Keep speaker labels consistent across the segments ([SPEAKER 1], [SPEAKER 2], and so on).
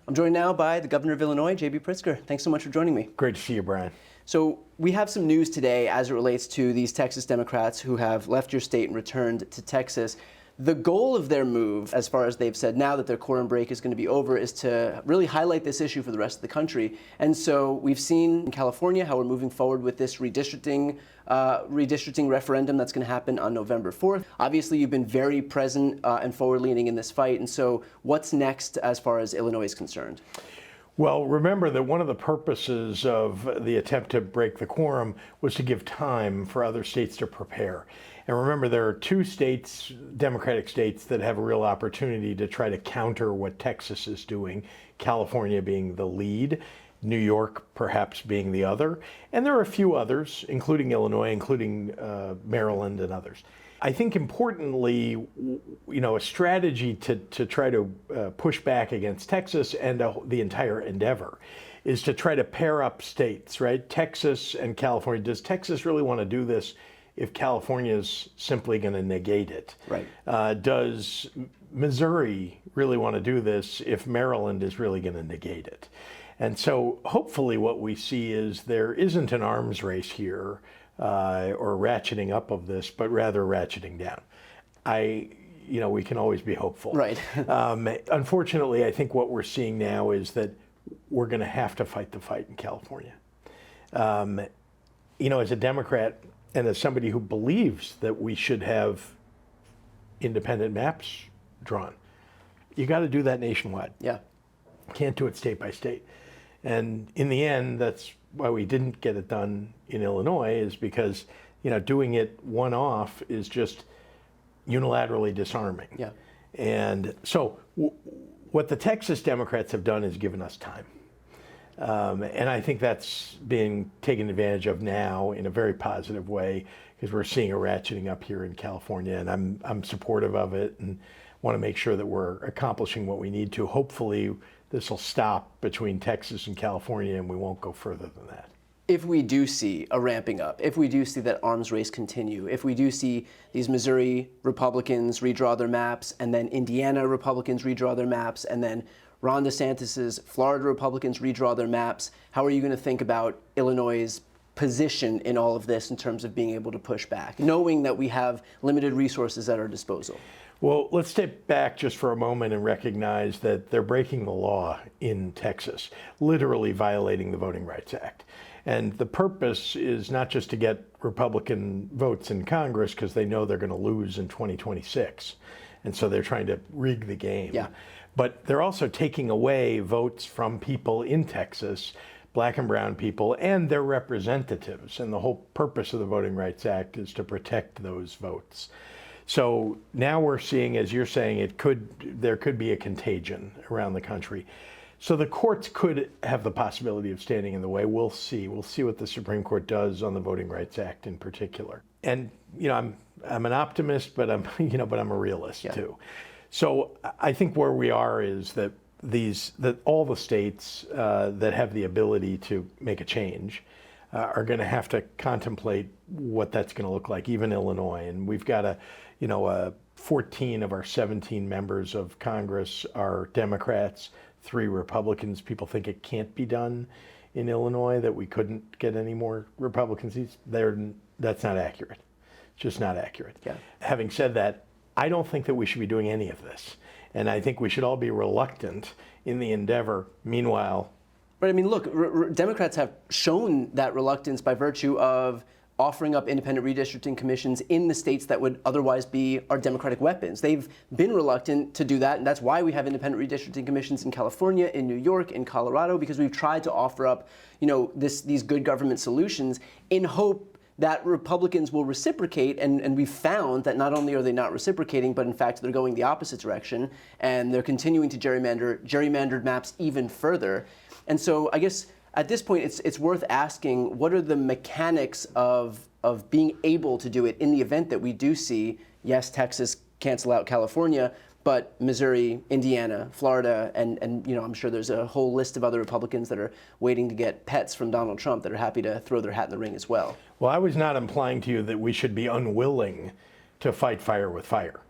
[SPEAKER 1] I'm joined now by the governor of Illinois, JB Pritzker. Thanks so much for joining me.
[SPEAKER 2] Great to see you, Brian.
[SPEAKER 1] So we have some news today as it relates to these Texas Democrats who have left your state and returned to Texas. The goal of their move, as far as they've said now that their quorum break is going to be over, is to really highlight this issue for the rest of the country. And so we've seen in California how we're moving forward with this redistricting referendum that's going to happen on November 4th. Obviously, you've been very present and forward-leaning in this fight. And so what's next as far as Illinois is concerned?
[SPEAKER 2] Well, remember that one of the purposes of the attempt to break the quorum was to give time for other states to prepare. And remember, there are two states, Democratic states, that have a real opportunity to try to counter what Texas is doing, California being the lead, New York perhaps being the other. And there are a few others, including Illinois, including Maryland and others. I think importantly, a strategy to try to push back against Texas and the entire endeavor is to try to pair up states, right? Texas and California. Does Texas really want to do this if California is simply going to negate it?
[SPEAKER 1] Right.
[SPEAKER 2] Does Missouri really want to do this if Maryland is really going to negate it? And so hopefully what we see is there isn't an arms race here or ratcheting up of this, but rather ratcheting down. We can always be hopeful.
[SPEAKER 1] Right.
[SPEAKER 2] Unfortunately, I think what we're seeing now is that we're going to have to fight the fight in California. As a Democrat and as somebody who believes that we should have independent maps drawn, you got to do that nationwide.
[SPEAKER 1] Yeah.
[SPEAKER 2] Can't do it state by state. And in the end, that's why we didn't get it done in Illinois, is because, doing it one-off is just unilaterally disarming.
[SPEAKER 1] Yeah.
[SPEAKER 2] And so what the Texas Democrats have done is given us time. And I think that's being taken advantage of now in a very positive way, because we're seeing a ratcheting up here in California, and I'm supportive of it and want to make sure that we're accomplishing what we need to. Hopefully this will stop between Texas and California and we won't go further than that.
[SPEAKER 1] If we do see a ramping up, if we do see that arms race continue, if we do see these Missouri Republicans redraw their maps, and then Indiana Republicans redraw their maps, and then Ron DeSantis's Florida Republicans redraw their maps, how are you going to think about Illinois' position in all of this in terms of being able to push back, knowing that we have limited resources at our disposal?
[SPEAKER 2] Well, let's step back just for a moment and recognize that they're breaking the law in Texas, literally violating the Voting Rights Act. And the purpose is not just to get Republican votes in Congress, because they know they're going to lose in 2026. And so they're trying to rig the game.
[SPEAKER 1] Yeah.
[SPEAKER 2] But they're also taking away votes from people in Texas, black and brown people, and their representatives. And the whole purpose of the Voting Rights Act is to protect those votes. So now we're seeing, as you're saying, there could be a contagion around the country. So the courts could have the possibility of standing in the way. We'll see. We'll see what the Supreme Court does on the Voting Rights Act in particular. And I'm an optimist, but I'm a realist too. So I think where we are is that all the states that have the ability to make a change are going to have to contemplate what that's going to look like, even Illinois. And we've got 14 of our 17 members of Congress are Democrats, 3 Republicans. People think it can't be done in Illinois, that we couldn't get any more Republican seats. That's not accurate. It's just not accurate.
[SPEAKER 1] Yeah.
[SPEAKER 2] Having said that, I don't think that we should be doing any of this. And I think we should all be reluctant in the endeavor. Meanwhile,
[SPEAKER 1] but I mean, look, Democrats have shown that reluctance by virtue of offering up independent redistricting commissions in the states that would otherwise be our Democratic weapons. They've been reluctant to do that, and that's why we have independent redistricting commissions in California, in New York, in Colorado, because we've tried to offer up, these good government solutions in hope that Republicans will reciprocate, and we've found that not only are they not reciprocating, but in fact they're going the opposite direction, and they're continuing to gerrymandered maps even further. And so I guess at this point it's worth asking, what are the mechanics of being able to do it in the event that we do see, yes, Texas cancel out California, but Missouri, Indiana, Florida, and I'm sure there's a whole list of other Republicans that are waiting to get pets from Donald Trump that are happy to throw their hat in the ring as well.
[SPEAKER 2] Well, I was not implying to you that we should be unwilling to fight fire with fire,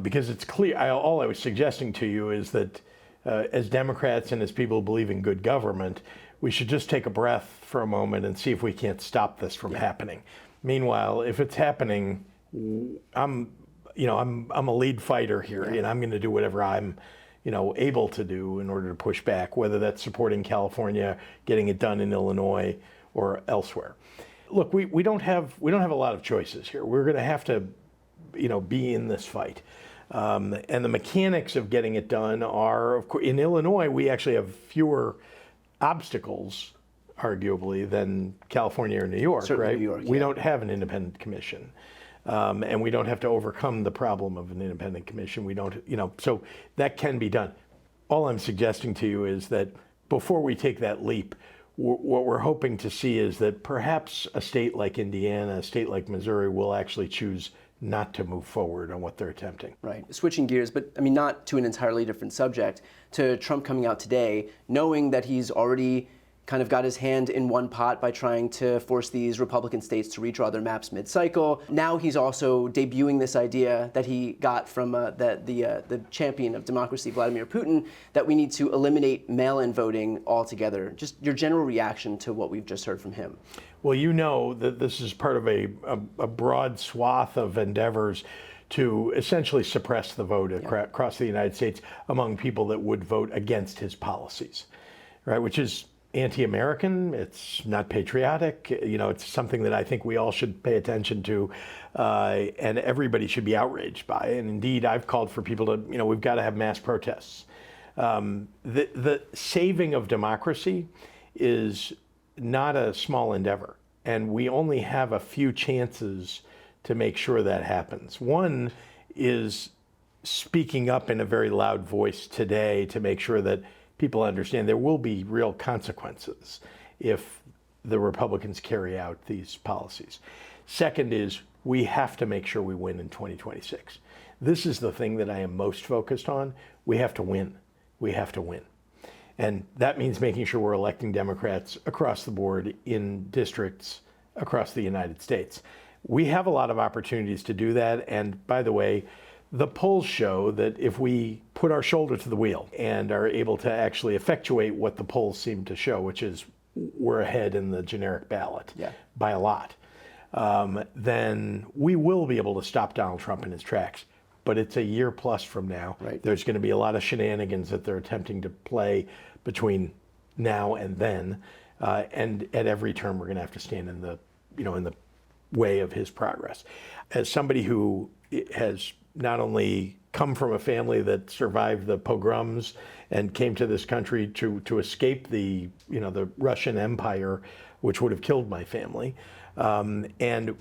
[SPEAKER 2] because it's clear. All I was suggesting to you is that as Democrats and as people who believe in good government, we should just take a breath for a moment and see if we can't stop this from happening. Meanwhile, if it's happening, I'm a lead fighter here, and I'm going to do whatever I'm, able to do in order to push back, whether that's supporting California, getting it done in Illinois, or elsewhere. Look, we don't have a lot of choices here. We're going to have to, be in this fight. And the mechanics of getting it done are, of course, in Illinois, we actually have fewer obstacles, arguably, than California or New York,
[SPEAKER 1] Certainly
[SPEAKER 2] right?
[SPEAKER 1] New York,
[SPEAKER 2] we don't have an independent commission. And we don't have to overcome the problem of an independent commission. We don't, so that can be done. All I'm suggesting to you is that before we take that leap, what we're hoping to see is that perhaps a state like Indiana, a state like Missouri will actually choose not to move forward on what they're attempting.
[SPEAKER 1] Right. Switching gears, but I mean, not to an entirely different subject, to Trump coming out today, knowing that he's already kind of got his hand in one pot by trying to force these Republican states to redraw their maps mid-cycle. Now he's also debuting this idea that he got from the champion of democracy, Vladimir Putin, that we need to eliminate mail-in voting altogether. Just your general reaction to what we've just heard from him.
[SPEAKER 2] Well, you know that this is part of a broad swath of endeavors to essentially suppress the vote across the United States among people that would vote against his policies, right? Which is anti-American, it's not patriotic, it's something that I think we all should pay attention to, and everybody should be outraged by. And indeed, I've called for people to, we've got to have mass protests. The saving of democracy is not a small endeavor, and we only have a few chances to make sure that happens. One is speaking up in a very loud voice today to make sure that people understand there will be real consequences if the Republicans carry out these policies. Second is we have to make sure we win in 2026. This is the thing that I am most focused on. We have to win. We have to win. And that means making sure we're electing Democrats across the board in districts across the United States. We have a lot of opportunities to do that. And by the way, the polls show that if we put our shoulder to the wheel and are able to actually effectuate what the polls seem to show, which is we're ahead in the generic ballot by a lot, then we will be able to stop Donald Trump in his tracks. But it's a year plus from now. Right. There's going to be a lot of shenanigans that they're attempting to play between now and then. And at every turn, we're going to have to stand in the way of his progress. As somebody who has not only come from a family that survived the pogroms and came to this country to escape the Russian Empire, which would have killed my family, and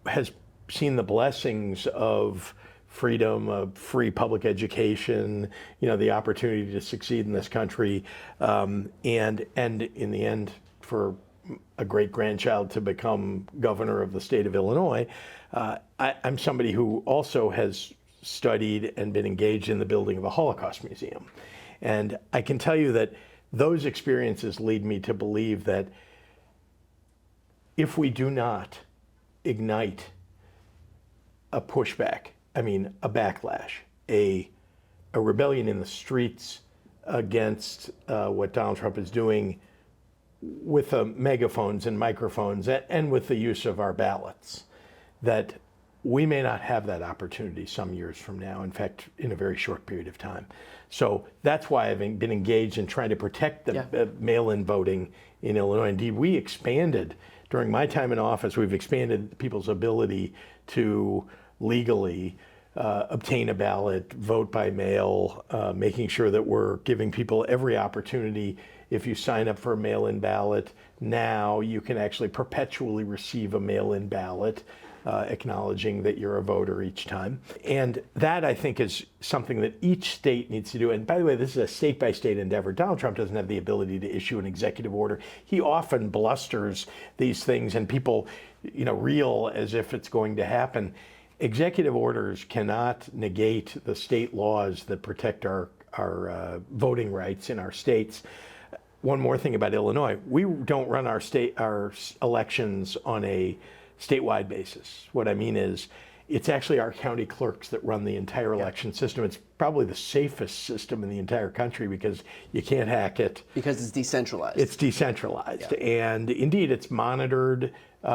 [SPEAKER 2] has seen the blessings of freedom, of free public education, the opportunity to succeed in this country, and in the end, for a great-grandchild to become governor of the state of Illinois. I'm somebody who also has studied and been engaged in the building of a Holocaust museum. And I can tell you that those experiences lead me to believe that if we do not ignite a pushback, a backlash, a rebellion in the streets against what Donald Trump is doing with megaphones and microphones and with the use of our ballots, that we may not have that opportunity some years from now, in fact, in a very short period of time. So that's why I've been engaged in trying to protect the mail-in voting in Illinois. Indeed, we expanded, during my time in office, we've expanded people's ability to legally obtain a ballot, vote by mail, making sure that we're giving people every opportunity. If you sign up for a mail-in ballot, now you can actually perpetually receive a mail-in ballot, acknowledging that you're a voter each time. And that, I think, is something that each state needs to do. And by the way, this is a state-by-state endeavor. Donald Trump doesn't have the ability to issue an executive order. He often blusters these things, and people, reel as if it's going to happen. Executive orders cannot negate the state laws that protect our voting rights in our states. One more thing about Illinois: we don't run our elections on a statewide basis. What I mean is, it's actually our county clerks that run the entire election system. It's probably the safest system in the entire country because you can't hack it.
[SPEAKER 1] Because it's decentralized.
[SPEAKER 2] It's decentralized. And indeed, it's monitored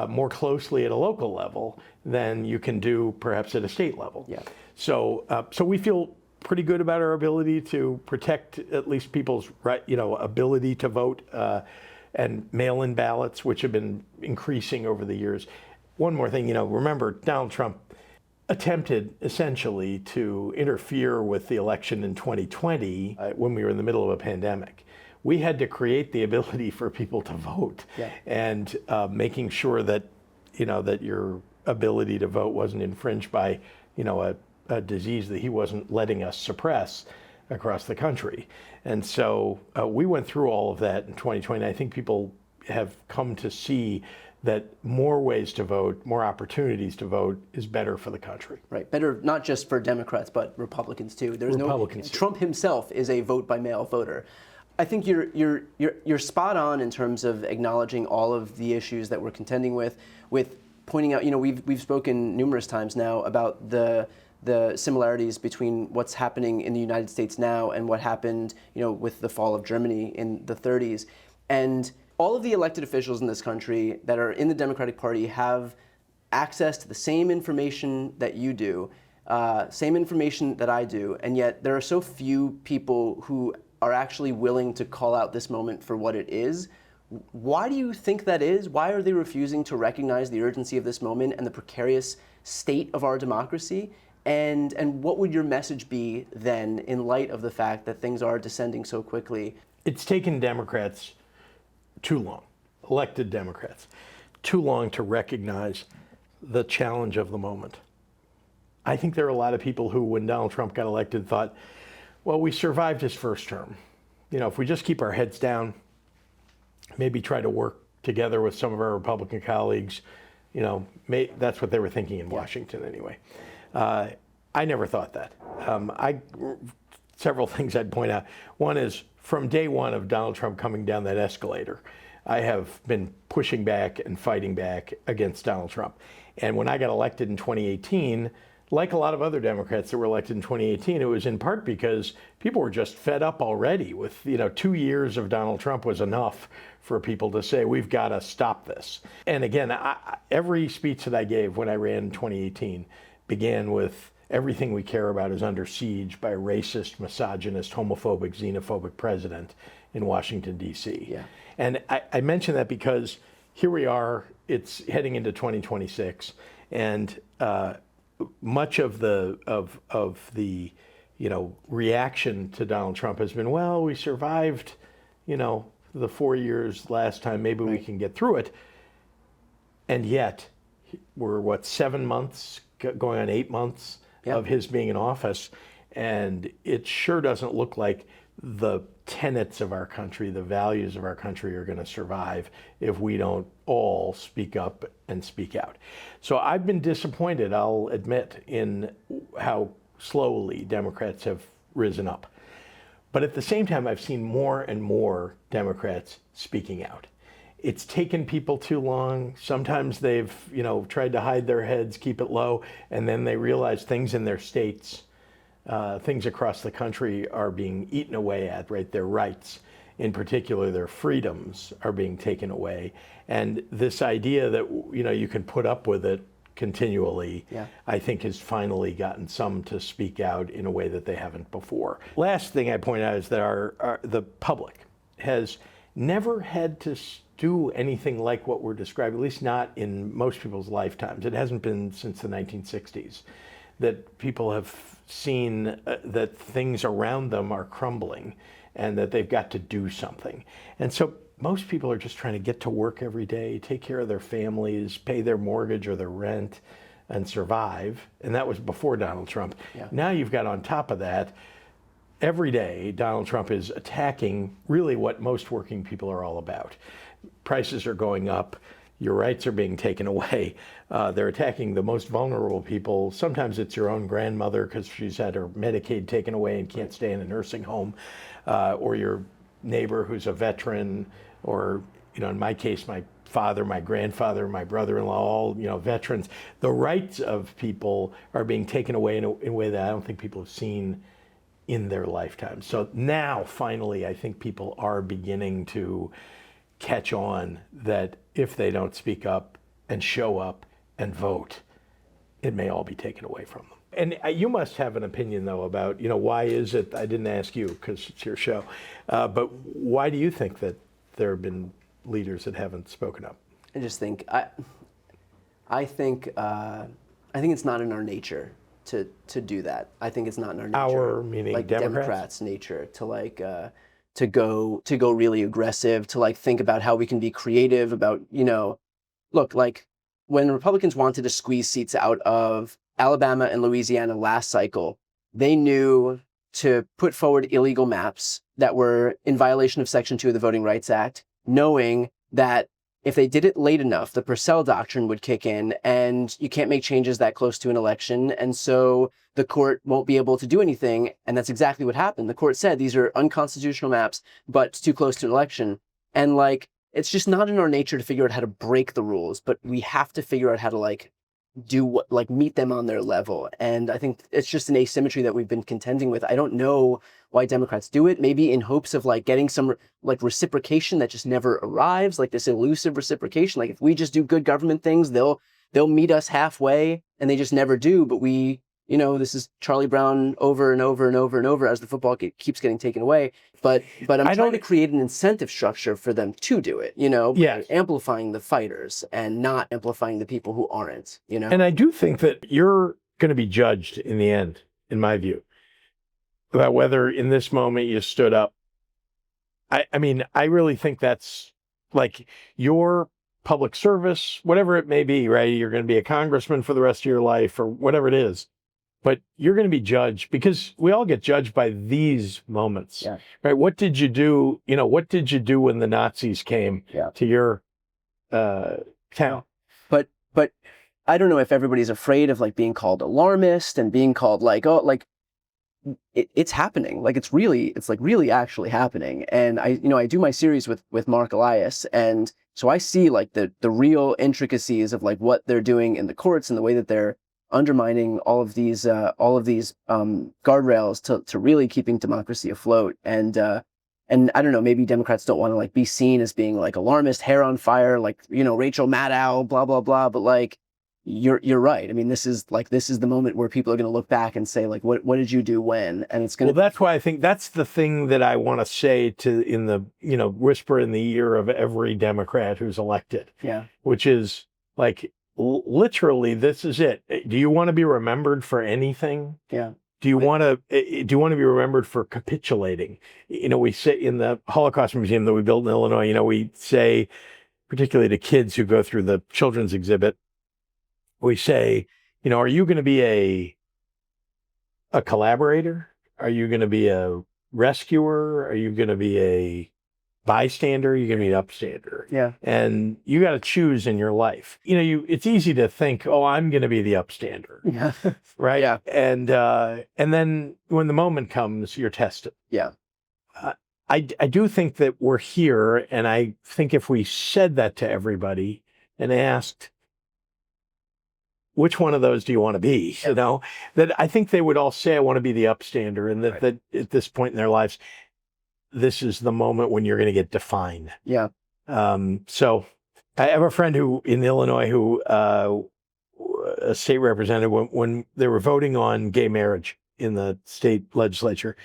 [SPEAKER 2] more closely at a local level than you can do perhaps at a state level. So we feel pretty good about our ability to protect at least people's ability to vote and mail-in ballots, which have been increasing over the years. One more thing, remember Donald Trump attempted essentially to interfere with the election in 2020 when we were in the middle of a pandemic. We had to create the ability for people to vote, and making sure that that your ability to vote wasn't infringed by a disease that he wasn't letting us suppress across the country. And so we went through all of that in 2020. I think people have come to see that more ways to vote, more opportunities to vote is better for the country.
[SPEAKER 1] Right, better not just for Democrats, but Republicans too. Trump himself is a vote by mail voter. I think you're spot on in terms of acknowledging all of the issues that we're contending with pointing out, we've spoken numerous times now about the similarities between what's happening in the United States now and what happened, with the fall of Germany in the 30s. And all of the elected officials in this country that are in the Democratic Party have access to the same information that you do, same information that I do, and yet there are so few people who are actually willing to call out this moment for what it is. Why do you think that is? Why are they refusing to recognize the urgency of this moment and the precarious state of our democracy? And what would your message be then in light of the fact that things are descending so quickly?
[SPEAKER 2] It's taken Democrats too long, elected Democrats, too long to recognize the challenge of the moment. I think there are a lot of people who, when Donald Trump got elected, thought, well, we survived his first term. If we just keep our heads down, maybe try to work together with some of our Republican colleagues, that's what they were thinking in Washington anyway. I never thought that. Several things I'd point out. One is, from day one of Donald Trump coming down that escalator, I have been pushing back and fighting back against Donald Trump. And when I got elected in 2018, like a lot of other Democrats that were elected in 2018, it was in part because people were just fed up already with, 2 years of Donald Trump was enough for people to say, we've got to stop this. And again, every speech that I gave when I ran in 2018 began with, everything we care about is under siege by a racist, misogynist, homophobic, xenophobic president in Washington, D.C. And I mention that because here we are, it's heading into 2026, and much of the reaction to Donald Trump has been, well, we survived, the 4 years last time, maybe we can get through it. And yet, we're 7 months, going on 8 months of his being in office, and it sure doesn't look like the tenets of our country, the values of our country are going to survive if we don't all speak up and speak out. So I've been disappointed, I'll admit, in how slowly Democrats have risen up. But at the same time, I've seen more and more Democrats speaking out. It's taken people too long. Sometimes they've, tried to hide their heads, keep it low, and then they realize things in their states, things across the country are being eaten away at, right? Their rights, in particular, their freedoms are being taken away. And this idea that, you can put up with it continually, I think has finally gotten some to speak out in a way that they haven't before. Last thing I point out is that the public has never had to do anything like what we're describing, at least not in most people's lifetimes. It hasn't been since the 1960s that people have seen that things around them are crumbling and that they've got to do something. And so most people are just trying to get to work every day, take care of their families, pay their mortgage or their rent, and survive. And that was before Donald Trump. Now you've got on top of that, every day Donald Trump is attacking really what most working people are all about. Prices are going up, your rights are being taken away. They're attacking the most vulnerable people. Sometimes it's your own grandmother because she's had her Medicaid taken away and can't stay in a nursing home, or your neighbor who's a veteran, or in my case, my father, my grandfather, my brother-in-law, all, veterans, the rights of people are being taken away in a way that I don't think people have seen in their lifetime. So now, finally, I think people are beginning to catch on that if they don't speak up and show up and vote, it may all be taken away from them. And you must have an opinion, though, about, why is it, I didn't ask you because it's your show, but why do you think that there have been leaders that haven't spoken up?
[SPEAKER 1] I just think, I think it's not in our nature to do that. I think it's not in our nature.
[SPEAKER 2] Our, meaning
[SPEAKER 1] like
[SPEAKER 2] Democrats'
[SPEAKER 1] nature to go really aggressive, to think about how we can be creative about, look, when Republicans wanted to squeeze seats out of Alabama and Louisiana last cycle, they knew to put forward illegal maps that were in violation of Section 2 of the Voting Rights Act, knowing that if they did it late enough, the Purcell Doctrine would kick in, and you can't make changes that close to an election, and so the court won't be able to do anything, and that's exactly what happened. The court said these are unconstitutional maps, but it's too close to an election, and it's just not in our nature to figure out how to break the rules, but we have to figure out how to do what, meet them on their level. And I think it's just an asymmetry that we've been contending with. I don't know why Democrats do it, maybe in hopes of getting some reciprocation that just never arrives, this elusive reciprocation. If we just do good government things, they'll meet us halfway, and they just never do. But we, this is Charlie Brown over and over and over and over as the football keeps getting taken away. But I'm trying to create an incentive structure for them to do it,
[SPEAKER 2] Yes.
[SPEAKER 1] amplifying the fighters and not amplifying the people who aren't,
[SPEAKER 2] And I do think that you're going to be judged in the end, in my view, about whether in this moment you stood up. I mean, I really think that's your public service, whatever it may be, right? You're going to be a congressman for the rest of your life or whatever it is. But you're going to be judged because we all get judged by these moments,
[SPEAKER 1] Yeah.
[SPEAKER 2] right? What did you do? What did you do when the Nazis came to your town?
[SPEAKER 1] But I don't know if everybody's afraid of being called alarmist and being called it's happening. It's really actually happening. And I do my series with Mark Elias, and so I see the real intricacies of what they're doing in the courts and the way that they're undermining all of these guardrails to really keeping democracy afloat. And I don't know, maybe Democrats don't want to be seen as being alarmist, hair on fire, Rachel Maddow, blah blah blah. But you're right. I mean, this is the moment where people are going to look back and say what did you do when? And it's going to.
[SPEAKER 2] Well, that's why I think that's the thing that I want to say in the whisper in the ear of every Democrat who's elected.
[SPEAKER 1] Yeah.
[SPEAKER 2] Which is literally, this is it. Do you want to be remembered for anything?
[SPEAKER 1] Yeah.
[SPEAKER 2] Do you want to be remembered for capitulating? We say in the Holocaust Museum that we built in Illinois, we say, particularly to kids who go through the children's exhibit, we say, are you going to be a collaborator? Are you going to be a rescuer? Are you going to be a bystander? You're going to be an upstander.
[SPEAKER 1] Yeah.
[SPEAKER 2] And you got to choose in your life. It's easy to think, oh, I'm going to be the upstander.
[SPEAKER 1] Yeah.
[SPEAKER 2] Right.
[SPEAKER 1] Yeah.
[SPEAKER 2] And then when the moment comes, you're tested.
[SPEAKER 1] Yeah.
[SPEAKER 2] I do think that we're here. And I think if we said that to everybody and asked, which one of those do you want to be? That I think they would all say, I want to be the upstander. And that at this point in their lives, this is the moment when you're going to get defined.
[SPEAKER 1] Yeah.
[SPEAKER 2] So I have a friend who in Illinois who a state representative when they were voting on gay marriage in the state legislature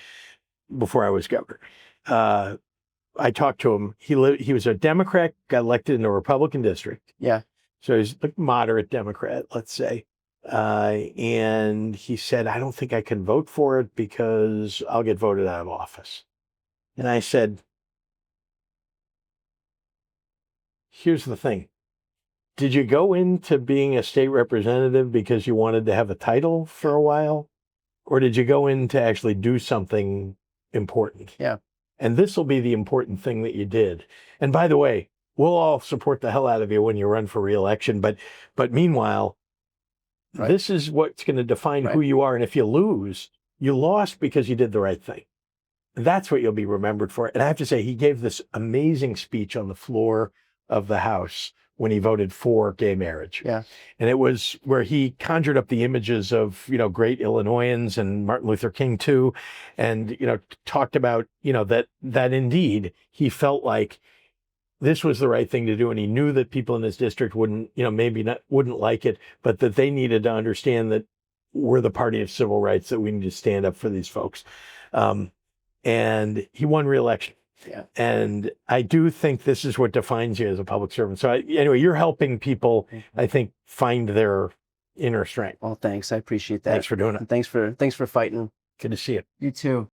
[SPEAKER 2] before I was governor. I talked to him. He was a Democrat, got elected in a Republican district.
[SPEAKER 1] Yeah.
[SPEAKER 2] So he's a moderate Democrat, let's say. And he said, I don't think I can vote for it because I'll get voted out of office. And I said, here's the thing. Did you go into being a state representative because you wanted to have a title for a while? Or did you go in to actually do something important?
[SPEAKER 1] Yeah.
[SPEAKER 2] And this will be the important thing that you did. And by the way, we'll all support the hell out of you when you run for re-election. But meanwhile, this is what's going to define who you are. And if you lose, you lost because you did the right thing. That's what you'll be remembered for. And I have to say, he gave this amazing speech on the floor of the House when he voted for gay marriage.
[SPEAKER 1] Yeah.
[SPEAKER 2] And it was where he conjured up the images of, great Illinoisans and Martin Luther King too. And, talked about, that indeed he felt like this was the right thing to do. And he knew that people in his district wouldn't, wouldn't like it, but that they needed to understand that we're the party of civil rights, that we need to stand up for these folks. And he won re-election.
[SPEAKER 1] Yeah.
[SPEAKER 2] And I do think this is what defines you as a public servant. So anyway, you're helping people, I think, find their inner strength.
[SPEAKER 1] Well, thanks. I appreciate that.
[SPEAKER 2] Thanks for doing it.
[SPEAKER 1] And thanks for fighting.
[SPEAKER 2] Good to see you.
[SPEAKER 1] You too.